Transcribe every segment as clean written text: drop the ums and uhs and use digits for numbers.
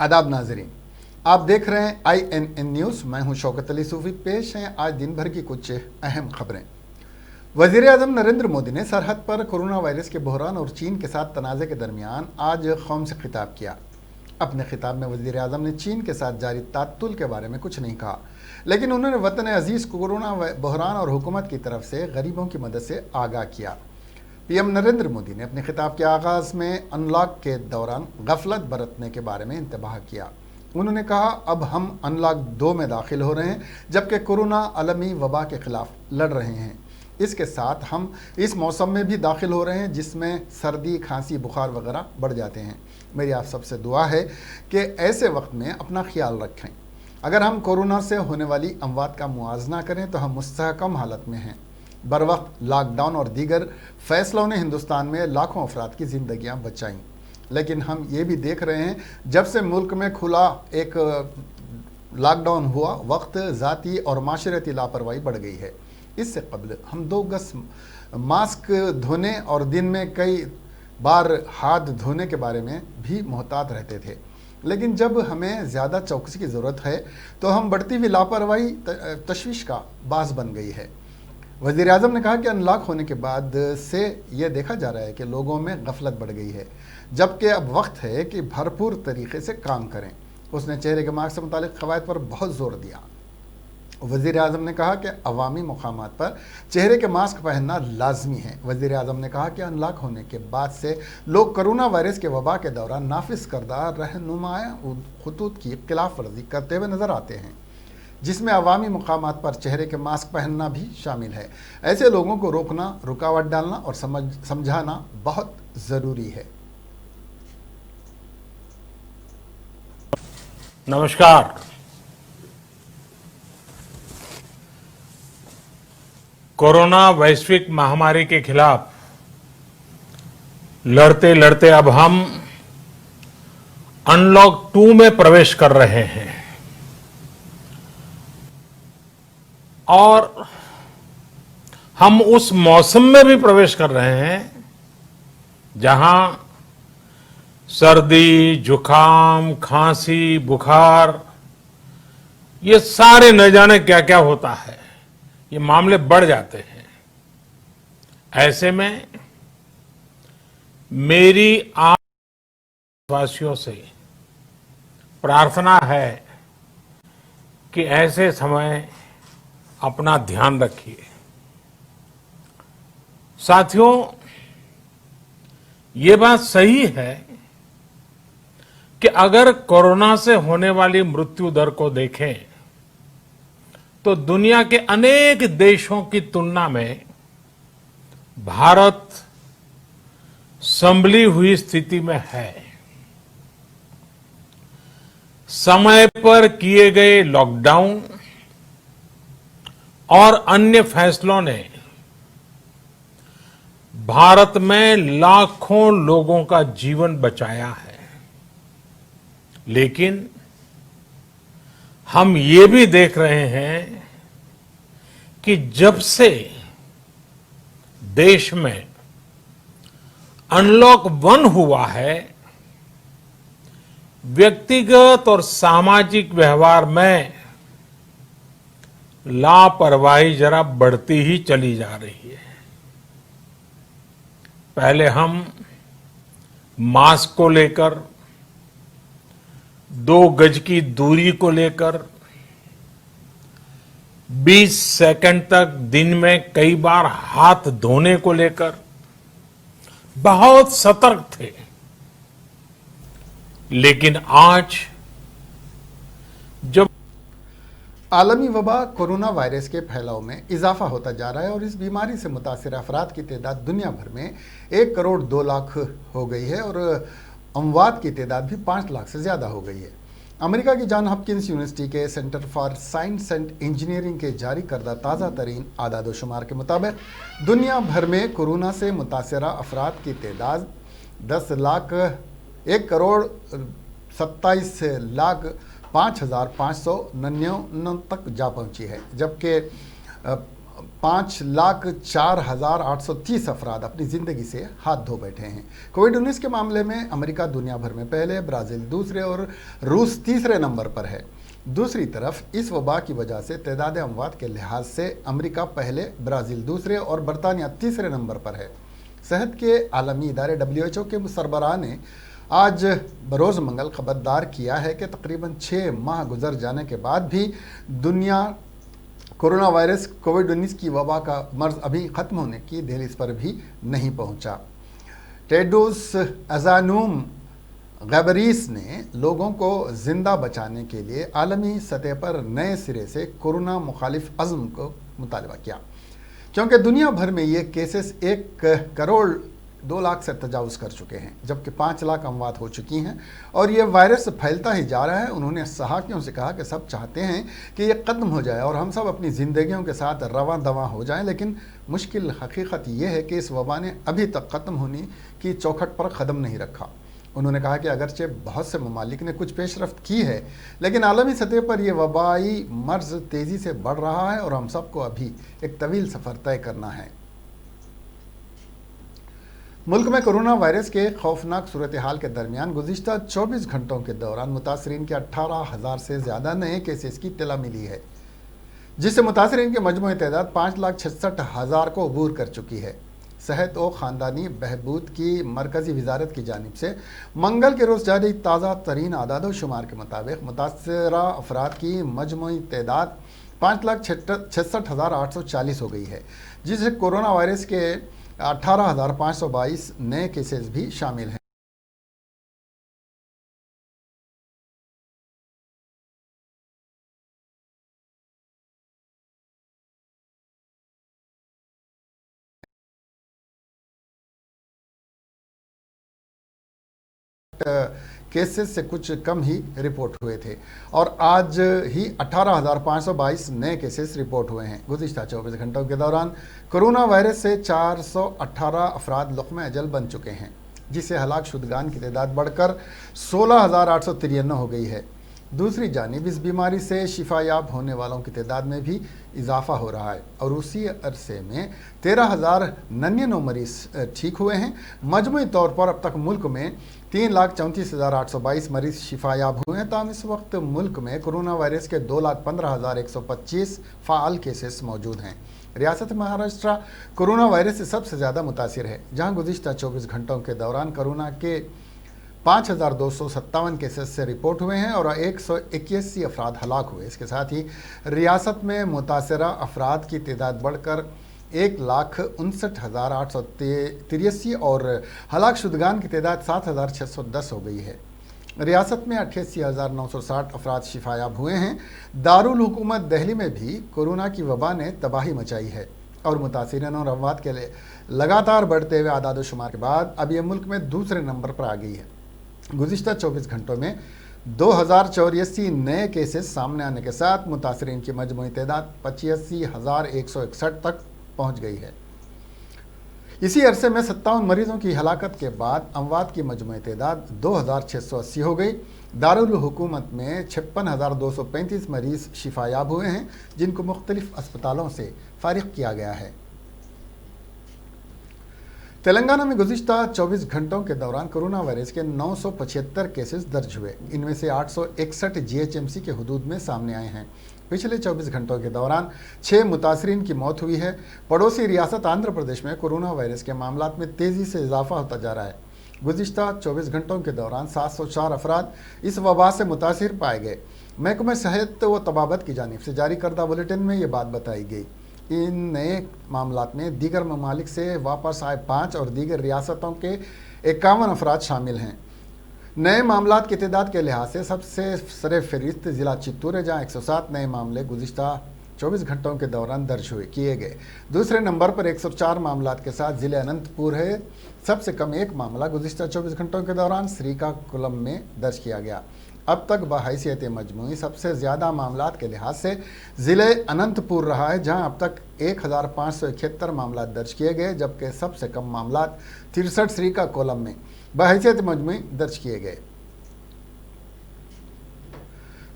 आदाब नाजरीन, आप देख रहे हैं INN न्यूज़। मैं हूं शौकत अली सूफी। पेश हैं आज दिन भर की कुछ अहम खबरें। वज़ीर आज़म नरेंद्र मोदी ने सरहद पर कोरोना वायरस के बहरान और चीन के साथ तनाज़े के दरमियान आज कौम से खिताब किया। अपने खिताब में वज़ीर आज़म ने चीन के साथ जारी तात्तुल के बारे में कुछ नहीं कहा, लेकिन उन्होंने वतन अजीज़ को कोरोना बहरान और हुकूमत की तरफ से गरीबों की मदद से आगाह किया। PM नरेंद्र मोदी ने अपने खिताब के आगाज़ में अनलॉक के दौरान गफलत बरतने के बारे में इंतबाह किया। उन्होंने कहा, अब हम अनलॉक 2 में दाखिल हो रहे हैं, जबकि कोरोना आलमी वबा के ख़िलाफ़ लड़ रहे हैं। इसके साथ हम इस मौसम में भी दाखिल हो रहे हैं जिसमें सर्दी, खांसी, बुखार वगैरह बढ़ जाते हैं। मेरी आप सबसे दुआ है कि ऐसे वक्त में अपना ख्याल रखें। अगर हम कोरोना से होने वाली अमवात का मुआवजा करें तो हम मुस्तहकम हालत में हैं। बर वक्त लॉकडाउन और दीगर फैसलों ने हिंदुस्तान में लाखों अफराद की ज़िंदगियां बचाईं, लेकिन हम ये भी देख रहे हैं जब से मुल्क में खुला एक लॉकडाउन हुआ, वक्त ज़ाती और माशरती लापरवाही बढ़ गई है। इससे कबल हम 2 गज मास्क धोने और दिन में कई बार हाथ धोने के बारे में भी मोहतात रहते थे, लेकिन जब हमें ज़्यादा चौकसी की ज़रूरत है तो हम बढ़ती हुई लापरवाही तशवीश का बास बन गई है। वज़ीर आज़म ने कहा कि अनलॉक होने के बाद से ये देखा जा रहा है कि लोगों में गफलत बढ़ गई है, जबकि अब वक्त है कि भरपूर तरीके से काम करें। उसने चेहरे के मास्क से मुतालिक क़वायद पर बहुत ज़ोर दिया। वज़ीर आज़म ने कहा कि अवामी मुकामात पर चेहरे के मास्क पहनना लाजमी है। वज़ीर आज़म ने कहा कि अनलॉक होने के बाद से लोग कोरोना वायरस के वबा के दौरान नाफिज करदा रहनुमाया खतूत की खिलाफ वर्जी करते हुए नज़र आते हैं, जिसमें अवामी मुकामात पर चेहरे के मास्क पहनना भी शामिल है। ऐसे लोगों को रोकना, रुकावट डालना और समझाना बहुत ज़रूरी है। नमस्कार। कोरोना वैश्विक महामारी के खिलाफ लड़ते लड़ते अब हम अनलॉक 2 में प्रवेश कर रहे हैं और हम उस मौसम में भी प्रवेश कर रहे हैं जहां सर्दी, जुकाम, खांसी, बुखार, ये सारे न जाने क्या क्या होता है, ये मामले बढ़ जाते हैं। ऐसे में मेरी आप देशवासियों से प्रार्थना है कि ऐसे समय अपना ध्यान रखिए। साथियों, ये बात सही है कि अगर कोरोना से होने वाली मृत्यु दर को देखें तो दुनिया के अनेक देशों की तुलना में भारत संभली हुई स्थिति में है। समय पर किए गए लॉकडाउन और अन्य फैसलों ने भारत में लाखों लोगों का जीवन बचाया है, लेकिन हम ये भी देख रहे हैं कि जब से देश में अनलॉक 1 हुआ है, व्यक्तिगत और सामाजिक व्यवहार में लापरवाही जरा बढ़ती ही चली जा रही है। पहले हम मास्क को लेकर, 2 गज की दूरी को लेकर 20 सेकंड तक दिन में कई बार हाथ धोने को लेकर बहुत सतर्क थे, लेकिन आज जब आलमी वबा कोरोना वायरस के फैलाव में इजाफा होता जा रहा है और इस बीमारी से मुतासिर अफराद की तादाद दुनिया भर में 1 करोड़ 2 लाख हो गई है और अमवात की तादाद भी 5 लाख से ज़्यादा हो गई है। अमेरिका की जॉन हॉपकिंस यूनिवर्सिटी के centre for science and engineering के जारी करदा ताज़ा तरीन आदाद-ओ-शुमार के मुताबिक दुनिया भर में कोरोना से मुतासरा अफराद की तादाद 1 करोड़ 27 लाख 5,599 तक जा पहुंची है, जबकि 5,04,830 अफराद अपनी ज़िंदगी से हाथ धो बैठे हैं। कोविड-19 के मामले में अमेरिका दुनिया भर में पहले, ब्राज़ील दूसरे और रूस तीसरे नंबर पर है। दूसरी तरफ इस वबा की वजह से तादाद अमवात के लिहाज से अमेरिका पहले, ब्राज़ील दूसरे और बरतानिया तीसरे नंबर पर है। सेहत के आलमी इदारे WHO के सरबराह ने आज बरोज़ मंगल खबरदार किया है कि तकरीबन 6 माह गुजर जाने के बाद भी दुनिया कोरोना वायरस कोविड-19 की वबा का मर्ज अभी ख़त्म होने की दहलीज पर भी नहीं पहुंचा। टेड्रोस अज़ानूम गैब्रियेसस ने लोगों को ज़िंदा बचाने के लिए आलमी सतह पर नए सिरे से कोरोना मुखालिफ अज़्म को मुतालबा किया, क्योंकि दुनिया भर में ये केसेस 1,02 लाख से तजावुज़ कर चुके हैं, जबकि 5 लाख अमवात हो चुकी हैं और ये वायरस फैलता ही जा रहा है। उन्होंने सहाफ़ियों से कहा कि सब चाहते हैं कि ये ख़त्म हो जाए और हम सब अपनी ज़िंदगियों के साथ रवां दवां हो जाएं, लेकिन मुश्किल हकीकत ये है कि इस वबा ने अभी तक ख़त्म होने की चौखट पर कदम नहीं रखा। उन्होंने कहा कि अगरचे बहुत से ममालिक ने कुछ पेशरफ्त की है, लेकिन आलमी सतह पर यह वबाई मर्ज तेज़ी से बढ़ रहा है और हम सबको अभी एक तवील सफ़र तय करना है। मुल्क में कोरोना वायरस के खौफनाक सूरत हाल के दरमियान गुज़िश्ता 24 घंटों के दौरान मुतासरीन के 18,000 से ज़्यादा नए केसेस की इत्तला मिली है, जिससे मुतासरीन की मजमूई तादाद 5,66,000 को अबूर कर चुकी है। सेहत और ख़ानदानी बहबूद की मरकज़ी वजारत की जानिब से मंगल के रोज़ जारी ताज़ा तरीन आदाद शुमार के मुताबिक मुतासरा अफराद की मजमूई तादाद 5,66,840 हो गई है, जिससे कोरोना वायरस के 18,522 नए केसेस भी शामिल हैं। केसेस से कुछ कम ही रिपोर्ट हुए थे और आज ही 18,522 नए केसेस रिपोर्ट हुए हैं। गुज़िश्ता 24 घंटों के दौरान कोरोना वायरस से 418 अफराद लुक़्मे अजल बन चुके हैं, जिससे हलाक शुदगान की तादाद बढ़कर 16,893 हो गई है। दूसरी जानिब इस बीमारी से शिफायाब होने वालों की तादाद में भी इजाफा हो रहा है और उसी अरसे में 13,099 मरीज़ ठीक हुए हैं। मजमूई तौर पर अब तक मुल्क में 3,34,822 मरीज़ शिफायाब हुए हैं। ताहम इस वक्त मुल्क में कोरोना वायरस के 2,15,125 फ़ाल केसेस मौजूद हैं। रियासत महाराष्ट्र कोरोना वायरस से सबसे ज़्यादा मुतासिर है, जहाँ गुज़िश्ता 24 घंटों के दौरान कोरोना के 5,257 केसेस से रिपोर्ट हुए हैं और 181 अफराद हलाक हुए। इसके साथ ही रियासत में मुतासरा अफराद की तादाद बढ़कर 1,59,883 और हलाक शुदगान की तादाद 7,610 हो गई है। रियासत में 88,960 अफराद शिफायाब हुए हैं। दारुल हुकूमत दिल्ली में भी कोरोना की वबा ने तबाही मचाई है और मुतासिरीन और अमवात के लिए लगातार बढ़ते हुए आदाद शुमार के बाद अब यह मुल्क में दूसरे नंबर पर आ गई है। गुज़िश्ता 24 घंटों में 2,084 नए केसेस सामने आने के साथ मुतासरीन की मजमूई तादाद 85,161 तक पहुंच गई है। इसी अरसे में 57 मरीजों की हलाकत के बाद अमवात की मजमूई तादाद 2,680 हो गई। दारुल हुकूमत में 56,235 मरीज़ शिफायाब हुए हैं, जिनको मुख्तलिफ अस्पतालों से फारिग किया गया है। तेलंगाना में गुज़िश्ता 24 घंटों के दौरान कोरोना वायरस के 975 केसेस दर्ज हुए। इनमें से 861 GHMC के हुदूद में सामने आए हैं। पिछले 24 घंटों के दौरान 6 मुतासरीन की मौत हुई है। पड़ोसी रियासत आंध्र प्रदेश में कोरोना वायरस के मामलात में तेज़ी से इजाफा होता जा रहा है। गुज़िश्ता 24 घंटों के दौरान 704 अफराद इस वबा से मुतासिर पाए गए। महकमा सेहत व तबाबत की जानिब से जारी करदा बुलेटिन में ये बात बताई गई। इन नए मामलात में दीगर ममालिक से वापस आए 5 और दीगर रियासतों के 51 अफराद शामिल हैं। नए मामलात की तादाद के लिहाज से सबसे सरे फहरिस्त ज़िला चित्तूर है, जहाँ 107 नए मामले गुज़िश्ता 24 घंटों के दौरान दर्ज किए गए। दूसरे नंबर पर 104 मामलात के साथ ज़िले अनंतपुर है। सबसे कम एक मामला गुज़िश्ता 24 घंटों के दौरान श्रीकाकुलम में दर्ज किया गया। अब तक बहैसियत मजमूई सबसे ज़्यादा मामलात के लिहाज से ज़िले अनंतपुर रहा है, जहां अब तक 1,571 मामलात दर्ज किए गए, जबकि सबसे कम मामलात 63 श्रीकाकुलम में बहैसियत मजमूई दर्ज किए गए।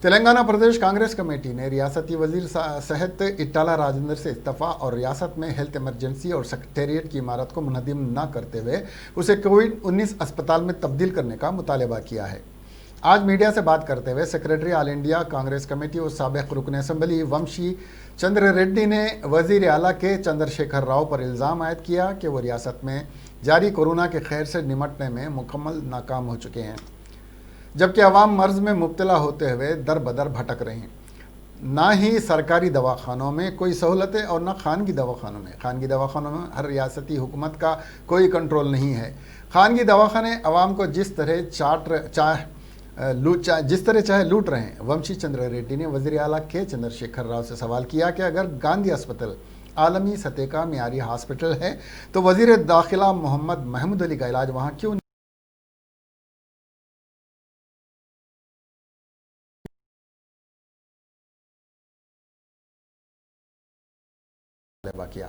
तेलंगाना प्रदेश कांग्रेस कमेटी ने रियासती वजीर सहित इटाला राजेंद्र से इस्तीफा और रियासत में हेल्थ इमरजेंसी और सेक्रेटेरिएट की इमारत को मुनहदिम न करते हुए उसे कोविड-19 अस्पताल में तब्दील करने का मुतालबा किया है। आज मीडिया से बात करते हुए secretary all India Congress committee और साबिक रुकन असम्बली वंशी चंद्र रेड्डी ने वजीर आला के चंद्रशेखर राव पर इल्ज़ाम आयद किया कि वो रियासत में जारी कोरोना के खैर से निमटने में मुकम्मल नाकाम हो चुके हैं, जबकि अवाम मर्ज में मुब्तला होते हुए दर बदर भटक रहे हैं। ना ही सरकारी दवाखानों में कोई सहूलतें और ना खानगी दवाखानों में। खानगी दवाखानों में हर रियासती हुकूमत का कोई कंट्रोल नहीं है। खानगी दवाखाने अवाम को जिस तरह चाहे लूट रहे हैं। वंशी चंद्र रेड्डी ने वज़ीर आला के चंद्रशेखर राव से सवाल किया कि अगर गांधी अस्पताल आलमी सतह का मियारी हॉस्पिटल है तो वज़ीर दाखिला मोहम्मद महमूद अली का इलाज वहाँ क्यों किया।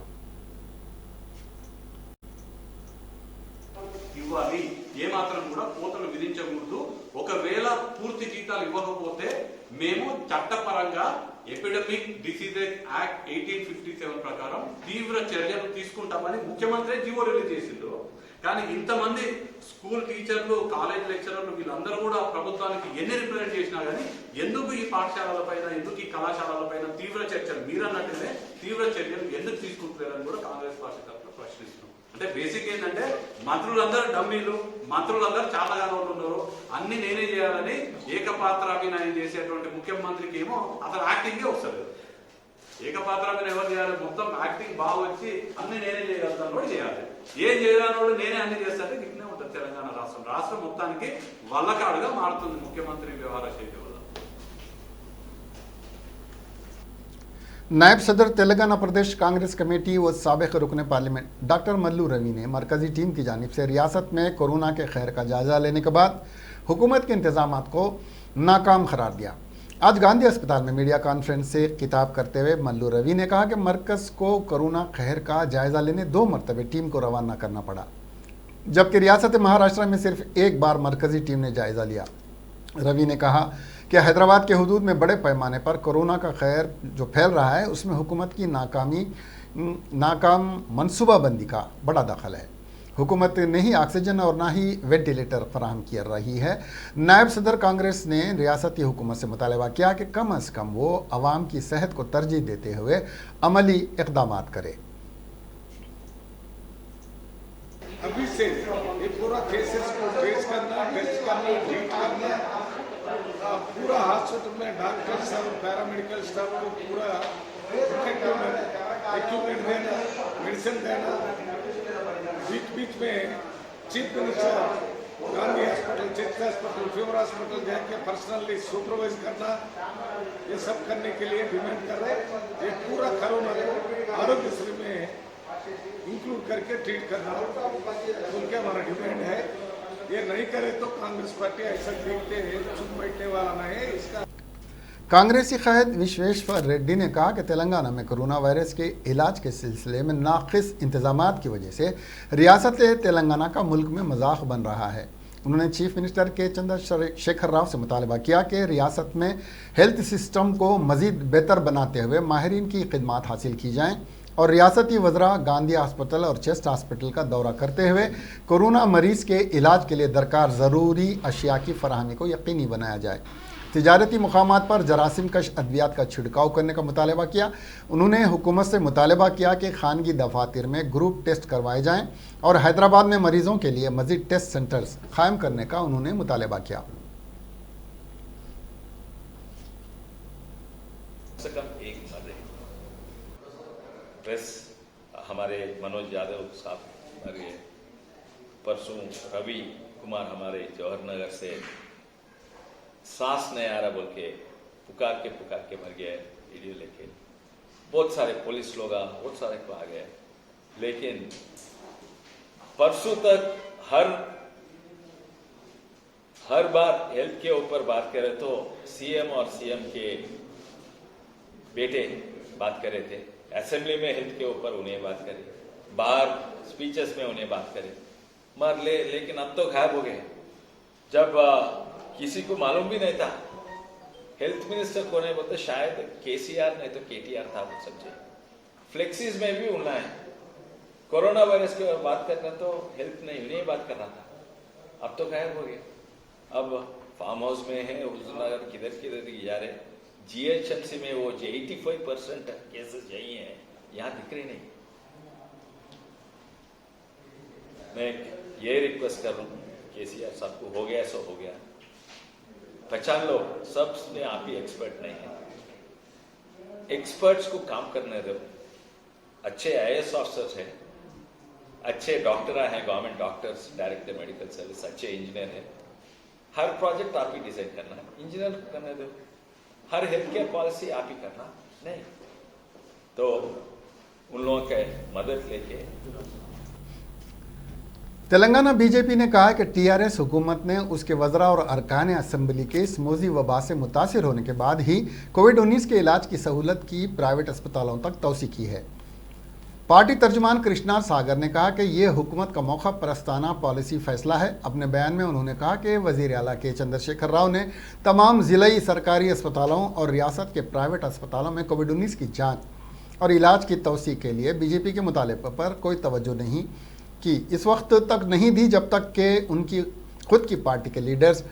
ఇవ్వాలి ఏ మాత్రం కూడా కోతలు విధించకూడదు ఒకవేళ పూర్తి జీతాలు ఇవ్వకపోతే మేము చట్టపరంగా ఎపిడమిక్ డిసీజెస్ యాక్ట్ 1857 ప్రకారం తీవ్ర చర్యలు తీసుకుంటామని ముఖ్యమంత్రి జీవో రిలీజ్ చేసిండ్రు కానీ ఇంతమంది స్కూల్ టీచర్లు కాలేజ్ లెక్చరర్లు వీళ్ళందరూ కూడా ప్రభుత్వానికి ఎన్ని రిప్రజెంట్ చేసినా కానీ ఎందుకు ఈ పాఠశాలలపైన ఎందుకు ఈ కళాశాలలపైన తీవ్ర చర్చలు మీరన్నట్టునే తీవ్ర చర్యలు ఎందుకు తీసుకుంటున్నారని కూడా కాంగ్రెస్ పార్టీ తరఫున ప్రశ్నిస్తున్నాం। అంటే బేసిక్ ఏంటంటే మంత్రులందరూ డమ్మీలు, మంత్రులందరూ చాతగానోళ్ళు ఉన్నారు, అన్ని నేనే చేయాలని ఏకపాత్రాభినయం చేసేటువంటి ముఖ్యమంత్రికి ఏమో అసలు యాక్టింగే వస్తుంది। ఏకపాత్రాభినయం ఎవరు చేయాలి? మొత్తం యాక్టింగ్ బాగా వచ్చి అన్ని నేనే చేయగలుగుతాను కూడా చేయాలి। ఏం చేయరానోడు నేనే అన్ని చేస్తాంటే ఇట్లనే ఉంటుంది తెలంగాణ రాష్ట్రం। రాష్ట్రం మొత్తానికి వల్లకాడుగా మారుతుంది ముఖ్యమంత్రి వ్యవహార శైలి వల్ల। नायब सदर तेलंगाना प्रदेश कांग्रेस कमेटी व साबिक रुकन पार्लियामेंट डॉक्टर मल्लू रवि ने मरकजी टीम की जानिब से रियासत में कोरोना के खैर का जायजा लेने के बाद हुकूमत के इंतजाम को नाकाम करार दिया। आज गांधी अस्पताल में मीडिया कॉन्फ्रेंस से खिताब करते हुए मल्लू रवि ने कहा कि मरकज़ को कोरोना खैर का जायजा लेने 2 मरतबे टीम को रवाना करना पड़ा, जबकि रियासत महाराष्ट्र में सिर्फ एक बार मरकजी टीम ने जायजा लिया। रवि ने कहा कि हैदराबाद के हुदूद में बड़े पैमाने पर कोरोना का खैर जो फैल रहा है उसमें हुकूमत की नाकाम मनसूबाबंदी का बड़ा दखल है। हुकूमत नहीं ऑक्सीजन और ना ही वेंटिलेटर फराहम कर रही है। नायब सदर कांग्रेस ने रियासती हुकूमत से मुतालबा किया कि कम अज़ कम वो आवाम की सेहत को तरजीह देते हुए अमली इक़दाम करे। अभी से ये पूरा केसेस को ट्रेस करना, टेस्ट करना, ट्रीट करना, पूरा हॉस्पिटल में डॉक्टर्स और पैरामेडिकल स्टाफ को पूरा इक्विपमेंट देना, मेडिसिन देना। बीच में chief minister Gandhi hospital, chest hospital, fever hospital जाके पर्सनली सुपरवाइज करना, ये सब करने के लिए डिमांड कर रहे हैं। ये पूरा कोरोना को आरोग्यश्री में इंक्लूड करके ट्रीट करना उनके हमारा डिमांड है। ये नहीं करे तो कांग्रेस पार्टी ऐसा देखते हैं चुप बैठने वाला नहीं है। इसका कांग्रेसी कायद विश्वेश्वर रेड्डी ने कहा कि तेलंगाना में कोरोना वायरस के इलाज के सिलसिले में नाक़िस इंतजामात की वजह से रियासत तेलंगाना का मुल्क में मजाक बन रहा है। उन्होंने चीफ मिनिस्टर के चंद्रशेखर राव से मुतालबा किया कि रियासत में हेल्थ सिस्टम को मज़ीद बेहतर बनाते हुए माहिरीन की खिदमात हासिल की जाएँ और रियासती वज़रा गांधी अस्पताल और चेस्ट हॉस्पिटल का दौरा करते हुए कोरोना मरीज़ के इलाज के लिए दरकार ज़रूरी अशिया की फराहमी को यकीनी बनाया जाए। तिजारती मुकामात पर जरासीम कश अद्वियात का छिड़काव करने का मुतालबा किया। उन्होंने हुकूमत से मुतालबा किया कि खानगी दफातर में ग्रुप टेस्ट करवाए जाएँ और हैदराबाद में मरीज़ों के लिए मज़ीद टेस्ट सेंटर्स कायम करने का उन्होंने मुतालबा किया। प्रेस हमारे मनोज यादव साहब, हमारे परसों रवि कुमार हमारे जवाहर नगर से सांस नहीं आ रहा बोल के पुकार के भर गए वीडियो लेके। बहुत सारे पुलिस लोग बहुत सारे को आ गए, लेकिन परसों तक हर बार हेल्थ के ऊपर बात करे तो सीएम और सीएम के बेटे बात कर रहे थे। असेंबली में हेल्थ के ऊपर उन्हें बात करे, बाहर स्पीचेस में उन्हें बात करे, लेकिन अब तो गायब हो गए। जब किसी को मालूम भी नहीं था हेल्थ मिनिस्टर कौन है बोलते शायद केसीआर नहीं तो केटीआर था वो समझे। फ्लेक्सीज में भी उड़ना है। कोरोना वायरस की बात करना तो हेल्थ नहीं बात करना था, अब तो गायब हो गया। अब फार्म हाउस में है हुजूरनगर, किधर किधर जा रहे। जीएचएमसी में वो 85% केसेस यही हैं, यहाँ दिख रही नहीं। मैं ये रिक्वेस्ट कर रहा हूँ केसीआर साहब को, हो गया सो हो गया, पहचान लो, सब में आप ही एक्सपर्ट नहीं है। एक्सपर्ट्स को काम करने दो। अच्छे आईएएस ऑफिसर्स हैं, अच्छे डॉक्टर हैं, government doctors, director medical service, अच्छे इंजीनियर हैं। हर प्रोजेक्ट आप ही डिजाइन करना है, इंजीनियर करने दो। हर हेल्थ केयर पॉलिसी आप ही करना नहीं, तो उन लोगों के मदद लेके। तेलंगाना बीजेपी ने कहा कि टीआरएस हुकूमत ने उसके वज़रा और अरकान असेंबली के इस मौजी वबा से मुतासिर होने के बाद ही कोविड-19 के इलाज की सहूलत की प्राइवेट अस्पतालों तक तोसी की है। पार्टी तर्जुमान कृष्णा सागर ने कहा कि ये हुकूमत का मौका परस्ताना पॉलिसी फैसला है। अपने बयान में उन्होंने कहा कि वज़ीर आला के चंद्रशेखर राव ने तमाम ज़िलाई सरकारी अस्पतालों और रियासत के प्राइवेट अस्पतालों में कोविड-19 की जाँच और इलाज की तोसी के लिए बीजेपी के मुतालबे पर कोई तवज्जो नहीं की इस वक्त तक नहीं दी जब तक कि उनकी खुद की पार्टी के लीडर्स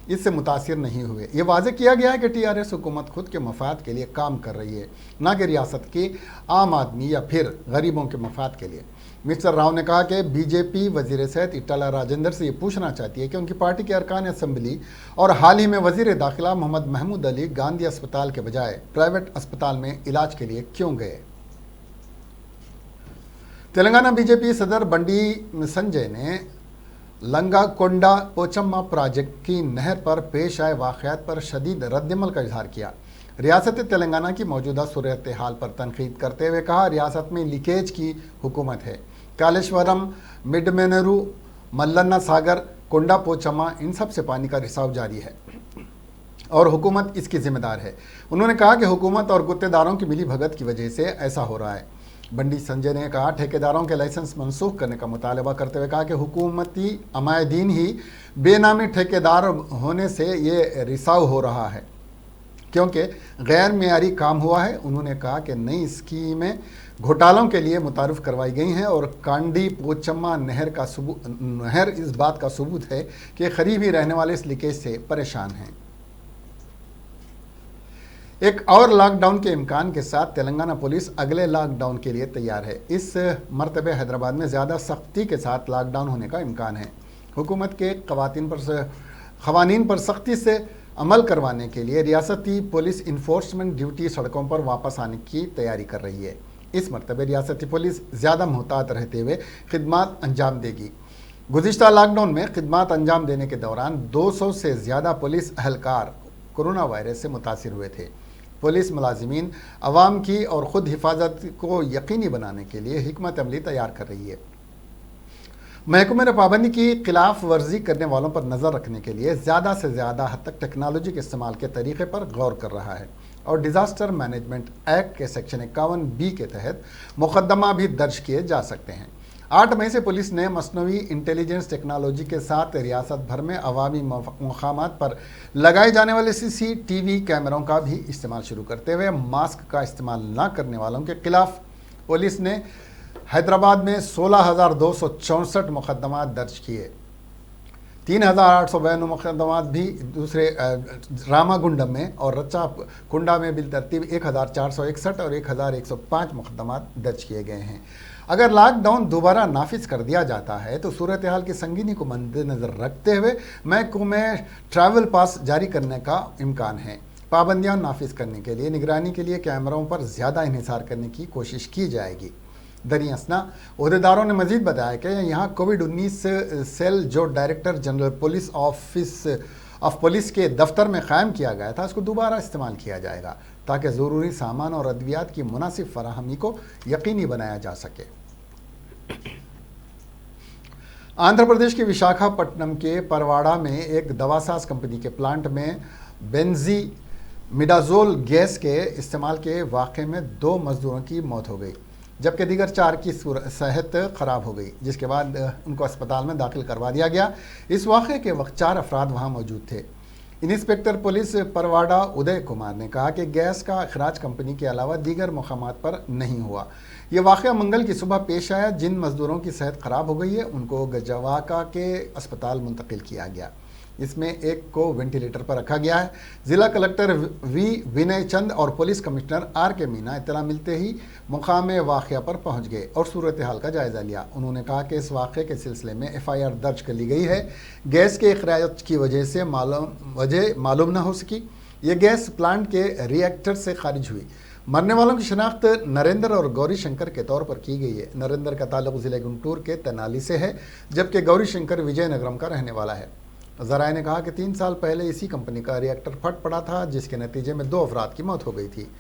इससे मुतासिर नहीं हुए। ये वाज़ेह किया गया है कि टीआरएस हुकूमत खुद के मफाद के लिए काम कर रही है, ना कि रियासत के आम आदमी या फिर गरीबों के मफाद के लिए। मिस्टर राव ने कहा कि बीजेपी वज़ीर सेहत इटाला राजेंद्र से ये पूछना चाहती है कि उनकी पार्टी के अरकान असेंबली और हाल ही में वज़ीर दाखिला मोहम्मद महमूद अली गांधी अस्पताल के बजाय प्राइवेट अस्पताल में इलाज के लिए क्यों गए। तेलंगाना बीजेपी सदर बंडी संजय ने लंगाकोंडा पोचम्मा प्रोजेक्ट की नहर पर पेश आए वाक़यात पर शदीद रद्दमल का इजहार किया। रियासत तेलंगाना की मौजूदा सूरत हाल पर तनकीद करते हुए कहा, रियासत में लीकेज की हुकूमत है। कालेश्वरम, मिडमेनरू, मल्लन्ना सागर, कोंडा पोचम्मा, इन सब से पानी का रिसाव जारी है और हुकूमत इसकी जिम्मेदार है। उन्होंने कहा कि हुकूमत और गुत्तेदारों की मिली भगत की वजह से ऐसा हो रहा है। बंडी संजय ने कहा, ठेकेदारों के लाइसेंस मनसूख करने का मुतालबा करते हुए कहा कि हुकूमती अमायदीन ही बेनामी ठेकेदार होने से ये रिसाव हो रहा है क्योंकि गैर मेयारी काम हुआ है। उन्होंने कहा कि नई स्कीमें घोटालों के लिए मुतारुफ करवाई गई हैं और कांडी पोचम्मा नहर इस बात का सबूत है कि करीबी रहने वाले इस लीकेज से परेशान हैं। एक और लॉकडाउन के इम्कान के साथ तेलंगाना पुलिस अगले लॉकडाउन के लिए तैयार है। इस मरतबे हैदराबाद में ज़्यादा सख्ती के साथ लॉकडाउन होने का इम्कान है। हुकूमत के क़वानीन पर सख्ती से अमल करवाने के लिए रियासती पुलिस इन्फोर्समेंट ड्यूटी सड़कों पर वापस आने की तैयारी कर रही है। इस मरतबे रियासती पुलिस ज़्यादा मुहतात रहते हुए खिदमात अंजाम देगी। गुज़िश्ता लॉकडाउन में खिदमात अंजाम देने के दौरान 200 से ज़्यादा पुलिस अहलकार कोरोना वायरस से मुतासिर हुए थे। पुलिस मुलाजिमीन अवाम की और ख़ुद हिफाजत को यकीनी बनाने के लिए हिकमत अमली तैयार कर रही है। महकमे ने पाबंदी की खिलाफ वर्जी करने वालों पर नज़र रखने के लिए ज़्यादा से ज़्यादा हद तक टेक्नोलॉजी के इस्तेमाल के तरीक़े पर गौर कर रहा है और डिज़ास्टर मैनेजमेंट एक्ट के सेक्शन 51B के तहत मुकदमा भी दर्ज किए जा सकते हैं। 8 मई से पुलिस ने मसनवी इंटेलिजेंस टेक्नोलॉजी के साथ रियासत भर में अवामी मकामात पर लगाए जाने वाले CCTV कैमरों का भी इस्तेमाल शुरू करते हुए मास्क का इस्तेमाल न करने वालों के खिलाफ पुलिस ने हैदराबाद में 16,264 मुकदमा दर्ज किए। 3,892 मुकदमा भी दूसरे रामागुंडम में और रच्चा कुंडा में बिलतरतीब 1,461 और 1,105 मुकदमा दर्ज किए गए हैं। अगर लॉकडाउन दोबारा नाफिज कर दिया जाता है तो सूरत हाल की संगीनी को मद्देनज़र रखते हुए महकमे ट्रैवल पास जारी करने का इम्कान है। पाबंदियां नाफिज करने के लिए निगरानी के लिए कैमरों पर ज़्यादा इन्हिसार करने की कोशिश की जाएगी। दरियासना ओहदेदारों ने मजीद बताया कि यहाँ कोविड-19 सेल जो director general police of police के दफ्तर में क़ायम किया गया था उसको दोबारा इस्तेमाल किया जाएगा ताकि ज़रूरी सामान और अद्वियात की मुनासिब फराहमी को यकीनी बनाया जा सके। आंध्र प्रदेश के विशाखापट्टनम के परवाड़ा में एक दवासाज कंपनी के प्लांट में बेंजीमिडाजोल गैस के इस्तेमाल के वाक़े में 2 मजदूरों की मौत हो गई जबकि दीगर 4 की सेहत ख़राब हो गई, जिसके बाद उनको अस्पताल में दाखिल करवा दिया गया। इस वाक़े के वक्त 4 अफराद वहाँ मौजूद थे। इंस्पेक्टर पुलिस परवाड़ा उदय कुमार ने कहा कि गैस का अखराज कंपनी के अलावा दीगर मकामात पर नहीं हुआ। ये वाक़या मंगल की सुबह पेश आया। जिन मजदूरों की सेहत ख़राब हो गई है उनको गजवाका के अस्पताल मुंतकिल किया गया। इसमें एक को वेंटिलेटर पर रखा गया है। जिला कलेक्टर वी विनय चंद और पुलिस कमिश्नर आर के मीना इत्तला मिलते ही मुकाम वाक़या पर पहुंच गए और सूरत हाल का जायज़ा लिया। उन्होंने कहा कि इस वाक़े के सिलसिले में FIR दर्ज कर ली गई है। गैस के अखराज की वजह से मालूम न हो सकी। ये गैस प्लांट के रिएक्टर से खारिज हुई। मरने वालों की शनाख्त नरेंद्र और गौरी शंकर के तौर पर की गई है। नरेंद्र का ताल्लुक ज़िले गुंटूर के तेनाली से है, जबकि गौरी शंकर विजयनगरम का रहने वाला है। ज़राए ने कहा कि 3 साल पहले इसी कंपनी का रिएक्टर फट पड़ा था, जिसके नतीजे में 2 अफराद की मौत हो गई थी।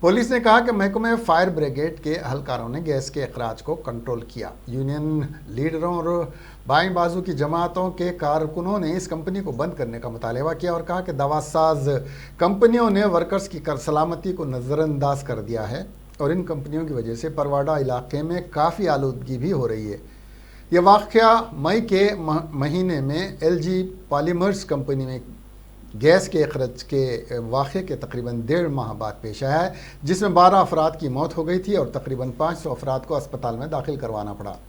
पुलिस ने कहा कि महकमे फायर ब्रिगेड के अहलकारों ने गैस के अखराज को कंट्रोल किया। यूनियन लीडरों और बाएं बाजू की जमातों के कारकुनों ने इस कंपनी को बंद करने का मुतालबा किया और कहा कि दवासाज कंपनियों ने वर्कर्स की सलामती को नज़रअंदाज कर दिया है और इन कंपनियों की वजह से परवाड़ा इलाके में काफ़ी आलूदगी भी हो रही है। यह वाक़या मई के महीने में LG पॉलीमर्स कंपनी में गैस के अखराज के वाक़े के तकरीबन 1.5 माह बाद पेश आया है, जिसमें 12 अफराद की मौत हो गई थी और तकरीबन 500 अफराद को अस्पताल में दाखिल करवाना पड़ा।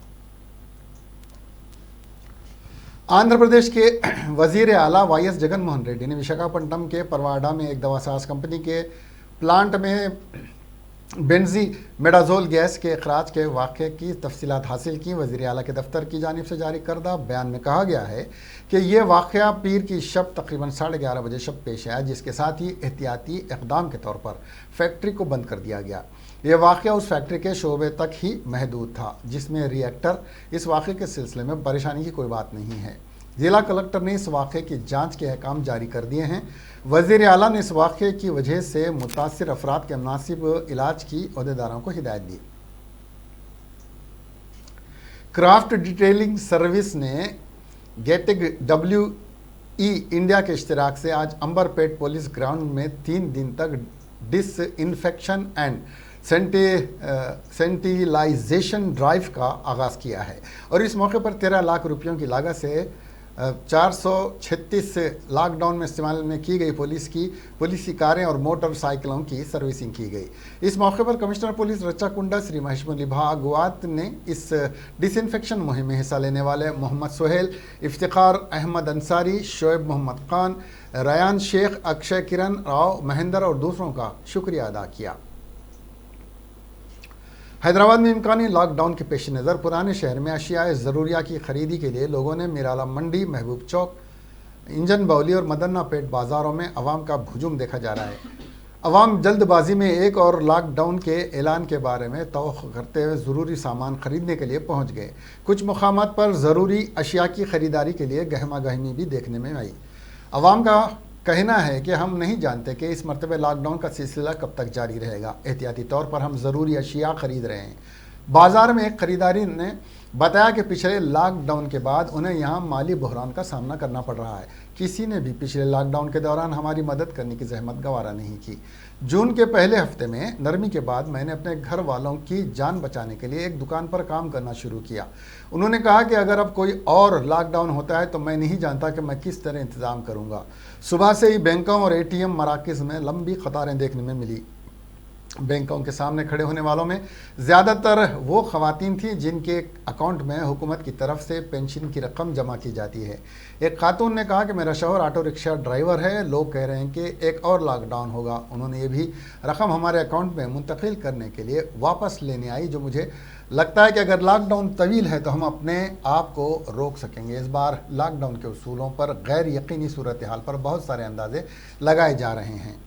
आंध्र प्रदेश के वजीर आला YS जगन मोहन रेड्डी ने विशाखापट्टनम के परवाड़ा में एक दवासाज कंपनी के प्लांट में बेंजी मेडाजोल गैस के अखराज के वाक़े की तफसीलात हासिल की। वज़ीर आला के दफ्तर की जानिब से जारी करदा बयान में कहा गया है कि यह वाक़या पीर की शब तकरीबन 11:30 बजे शब पेश आया, जिसके साथ ही एहतियाती इक़दाम के तौर पर फैक्ट्री को बंद कर दिया गया। यह वाक़या उस फैक्ट्री के शोबे तक ही महदूद था जिसमें रिएक्टर। इस वाक़े के सिलसिले में परेशानी की कोई बात नहीं है। जिला कलेक्टर ने इस वाक़े की जाँच के अहकाम जारी कर दिए हैं। वज़ीर आला ने इस वाक़े की वजह से मुतासिर अफराद के मुनासिब इलाज की अहदेदारों को हिदायत दी। क्राफ्ट डिटेलिंग सर्विस ने गेटिग WE इंडिया के इश्तिराक से आज अंबरपेट पुलिस ग्राउंड में 3 दिन तक डिसइंफेक्शन एंड सेंटिलाइजेशन ड्राइव का आगाज़ किया है और इस मौके पर 13 लाख रुपयों की लागत से 436 लॉकडाउन में इस्तेमाल में की गई पुलिस कारें और मोटरसाइकिलों की सर्विसिंग की गई। इस मौके पर कमिश्नर पुलिस रच्चाकुंडा श्री महेश मुरली भागवत ने इस डिसइंफेक्शन मुहिम में हिस्सा लेने वाले मोहम्मद सोहेल, इफ्तिखार अहमद अंसारी, शोएब मोहम्मद खान, रयान शेख, अक्षय किरण राव, महेंद्र और दूसरों का शुक्रिया अदा किया। हैदराबाद में इम्कानी लॉकडाउन के पेश नज़र पुराने शहर में अशियाए ज़रूरिया की खरीदी के लिए लोगों ने मिराला मंडी, महबूब चौक, इंजन बौली और मदन्ना पेट बाज़ारों में अवाम का हुजूम देखा जा रहा है। अवाम जल्दबाजी में एक और लॉकडाउन के ऐलान के बारे में तवक्को करते हुए ज़रूरी सामान ख़रीदने के लिए पहुँच गए। कुछ मकामात पर ज़रूरी अशिया की ख़रीदारी के लिए गहमा गहमी भी देखने में आई। अवाम का कहना है कि हम नहीं जानते कि इस मरतबे लॉकडाउन का सिलसिला कब तक जारी रहेगा। एहतियाती तौर पर हम ज़रूरी अशिया ख़रीद रहे हैं। बाज़ार में एक ख़रीदारी ने बताया कि पिछले लॉकडाउन के बाद उन्हें यहाँ माली बहरान का सामना करना पड़ रहा है। किसी ने भी पिछले लॉकडाउन के दौरान हमारी मदद करने की जहमत गवारा नहीं की। जून के पहले हफ्ते में नरमी के बाद मैंने अपने घर वालों की जान बचाने के लिए एक दुकान पर काम करना शुरू किया। उन्होंने कहा कि अगर अब कोई और लॉकडाउन होता है तो मैं नहीं जानता कि मैं किस तरह इंतज़ाम करूँगा। सुबह से ही बैंकों और ATM मराकज़ में लंबी कतारें देखने में मिली। बैंकों के सामने खड़े होने वालों में ज़्यादातर वो ख़वातीन थीं जिनके अकाउंट में हुकूमत की तरफ से पेंशन की रकम जमा की जाती है। एक खातून ने कहा कि मेरा शौहर ऑटो रिक्शा ड्राइवर है, लोग कह रहे हैं कि एक और लॉकडाउन होगा। उन्होंने ये भी रकम हमारे अकाउंट में मुंतकिल करने के लिए वापस लेने आई, जो मुझे लगता है कि अगर लॉकडाउन तवील है तो हम अपने आप को रोक सकेंगे। इस बार लॉकडाउन के उसूलों पर गैर यकीनी सूरत हाल पर बहुत सारे अंदाजे लगाए जा रहे हैं।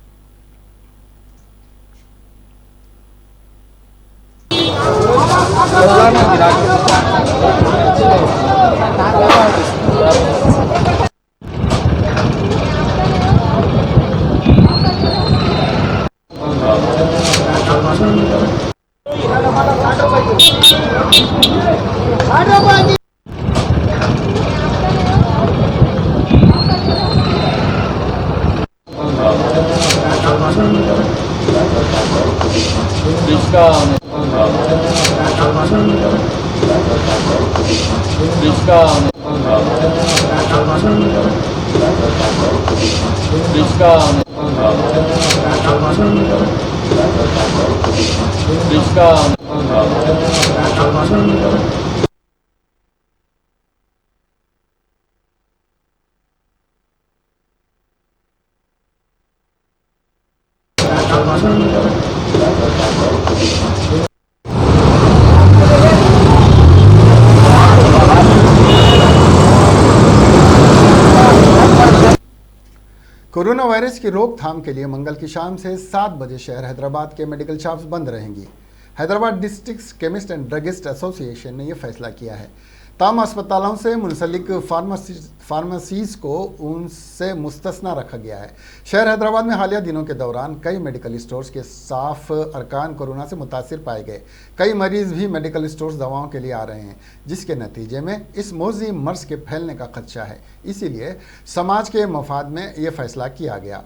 इसका कोरोना वायरस की रोकथाम के लिए मंगल की शाम से 7 बजे शहर हैदराबाद के मेडिकल शॉप्स बंद रहेंगी। Hyderabad district chemist and druggist association ने यह फैसला किया है। तमाम अस्पतालों से मुंसलिक फार्मेसीज को उनसे मुस्तस्ना रखा गया है। शहर हैदराबाद में हालिया दिनों के दौरान कई मेडिकल स्टोर्स के साफ अरकान कोरोना से मुतासिर पाए गए। कई मरीज भी मेडिकल स्टोर्स दवाओं के लिए आ रहे हैं, जिसके नतीजे में इस मौजी मर्ज के फैलने का खदशा है। इसीलिए समाज के मफाद में यह फैसला किया गया।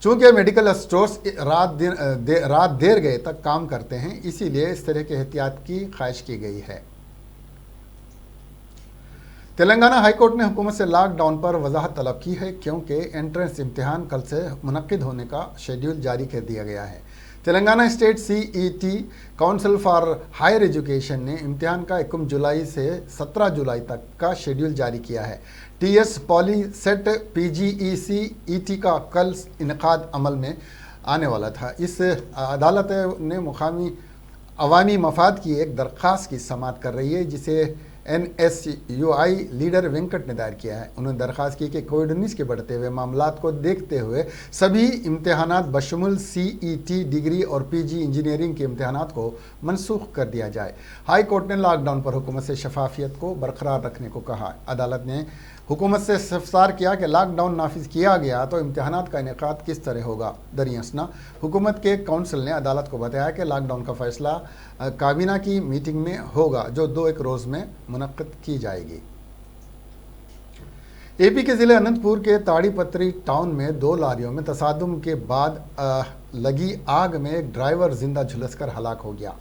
चूंकि मेडिकल स्टोर्स रात देर गए तक काम करते हैं, इसीलिए इस तरह के एहतियात की ख्वाहिश की गई है। तेलंगाना हाईकोर्ट ने हुकूमत से लॉकडाउन पर वजाहत तलब की है, क्योंकि एंट्रेंस इम्तिहान कल से मुनक्किद होने का शेड्यूल जारी कर दिया गया है। Telangana state CET council for higher education ने इम्तिहान का 21 जुलाई से 17 जुलाई तक का शेड्यूल जारी किया है। TS पॉली सेट PGECET का कल इनकाद अमल में आने वाला था। इस अदालत ने मुकामी अवामी मफाद की एक दरख्वास्त की समाअत कर रही है, जिसे NSUI लीडर वेंकट ने दायर किया है। उन्होंने दरख्वास्त की कि कोविड-19 के बढ़ते हुए मामलात को देखते हुए सभी इम्तिहानात बशमुल CET डिग्री और PG इंजीनियरिंग के इम्तिहानात को मनसूख कर दिया जाए। हाई कोर्ट ने लॉकडाउन पर हुकूमत से शफाफियत को बरकरार रखने को कहा। अदालत ने हुकूमत से इस्तफसार किया कि लॉकडाउन नाफिज किया गया तो इम्तिहानात का इनेकाद किस तरह होगा। दरियासना हुकूमत के काउंसिल ने अदालत को बताया कि लॉकडाउन का फैसला काबीना की मीटिंग में होगा, जो 2-1 रोज़ में मुनक्किद की जाएगी। AP के ज़िले अनंतपुर के ताड़ीपत्री टाउन में 2 लारियों में तसादुम के बाद लगी आग में एक ड्राइवर जिंदा झुलसकर हलाक हो गया।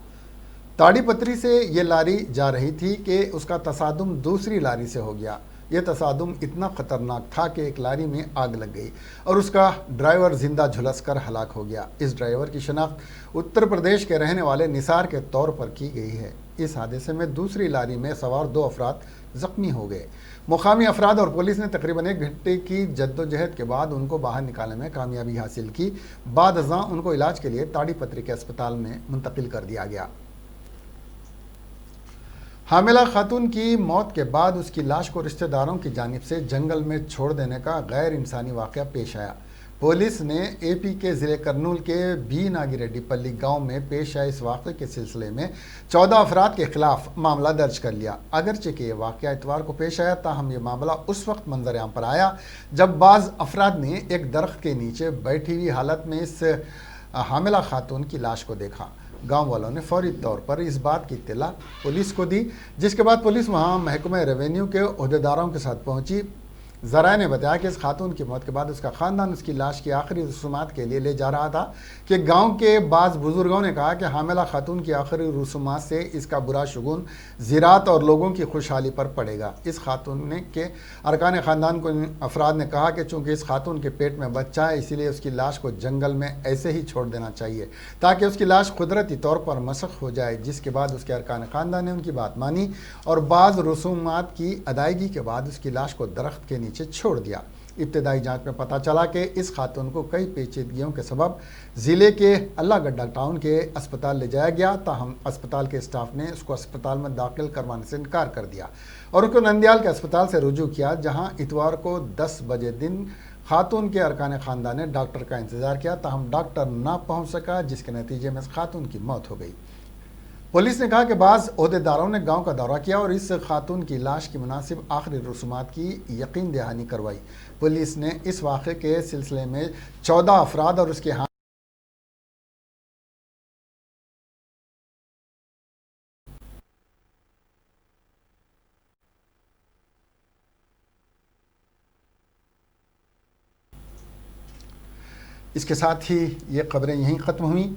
ताड़ीपत्री से ये लारी जा रही थी कि उसका तसादुम दूसरी लारी से हो गया। यह तसादुम इतना ख़तरनाक था कि एक लारी में आग लग गई और उसका ड्राइवर जिंदा झुलसकर हलाक हो गया। इस ड्राइवर की शनाख्त उत्तर प्रदेश के रहने वाले निसार के तौर पर की गई है। इस हादसे में दूसरी लारी में सवार 2 अफराद ज़ख्मी हो गए। मुकामी अफराद और पुलिस ने तकरीबन 1 घंटे की जद्दोजहद के बाद उनको बाहर निकालने में कामयाबी हासिल की। बाद अज़ां उनको इलाज के लिए ताड़ीपत्री के अस्पताल में मुंतकिल कर दिया गया। हामिला खातून की मौत के बाद उसकी लाश को रिश्तेदारों की जानिब से जंगल में छोड़ देने का गैर इंसानी वाक़या पेश आया। पुलिस ने AP के ज़िले करनूल के B नागिरेड्डीपल्ली गांव में पेश आए इस वाक़े के सिलसिले में 14 अफराद के खिलाफ मामला दर्ज कर लिया। अगरचे कि यह वाक़या इतवार को पेश आया, ताहम यह मामला उस वक्त मंजर-ए-आम पर आया जब बाज़ अफराद ने एक दरख्त के नीचे बैठी हुई हालत में इस हामिला खातून की लाश को देखा। गांव वालों ने फौरी तौर पर इस बात की इत्तला पुलिस को दी, जिसके बाद पुलिस वहां महकमा रेवेन्यू के ओहदेदारों के साथ पहुंची। ज़राए ने बताया कि इस खातून की मौत के बाद उसका ख़ानदान उसकी लाश की आखिरी रसूमात के लिए ले जा रहा था कि गांव के बाज़ बुजुर्गों ने कहा कि हामिला खातून की आखिरी रसूमात से इसका बुरा शुगुन ज़राअत और लोगों की खुशहाली पर पड़ेगा। इस खातून के अरकान ख़ानदान को अफराद ने कहा कि चूँकि इस खातून के पेट में बच्चा है, इसीलिए उसकी लाश को जंगल में ऐसे ही छोड़ देना चाहिए ताकि उसकी लाश कुदरती तौर पर मसख हो जाए। जिसके बाद उसके अरकान ख़ानदान ने उनकी बात मानी और बाज़ रसूमात की अदायगी के बाद उसकी लाश को दरख्त के नीचे छोड़ दिया। इब्तदाई जांच में पता चला कि इस खातून को कई पेचीदगियों के सबब ज़िले के अल्लागड्डा टाउन के अस्पताल ले जाया गया, ताहम अस्पताल के स्टाफ ने उसको अस्पताल में दाखिल करवाने से इनकार कर दिया और उसको नंदयाल के अस्पताल से रुजू किया, जहां इतवार को 10 बजे दिन खातून के अरकान ख़ानदान ने डॉक्टर का इंतज़ार किया, ताहम डॉक्टर ना पहुँच सका, जिसके नतीजे में खातून की मौत हो गई। पुलिस ने कहा कि बाज़ ओहदेदारों ने गांव का दौरा किया और इस खातून की लाश की मुनासिब आखिरी रसूमात की यकीन दहानी करवाई। पुलिस ने इस वाक़े के सिलसिले में 14 अफराद और उसके इसके साथ ही ये खबरें यहीं ख़त्म हुई।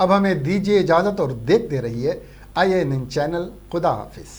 अब हमें दीजिए इजाज़त और देखते रहिए IANN चैनल। खुदा हाफिज़।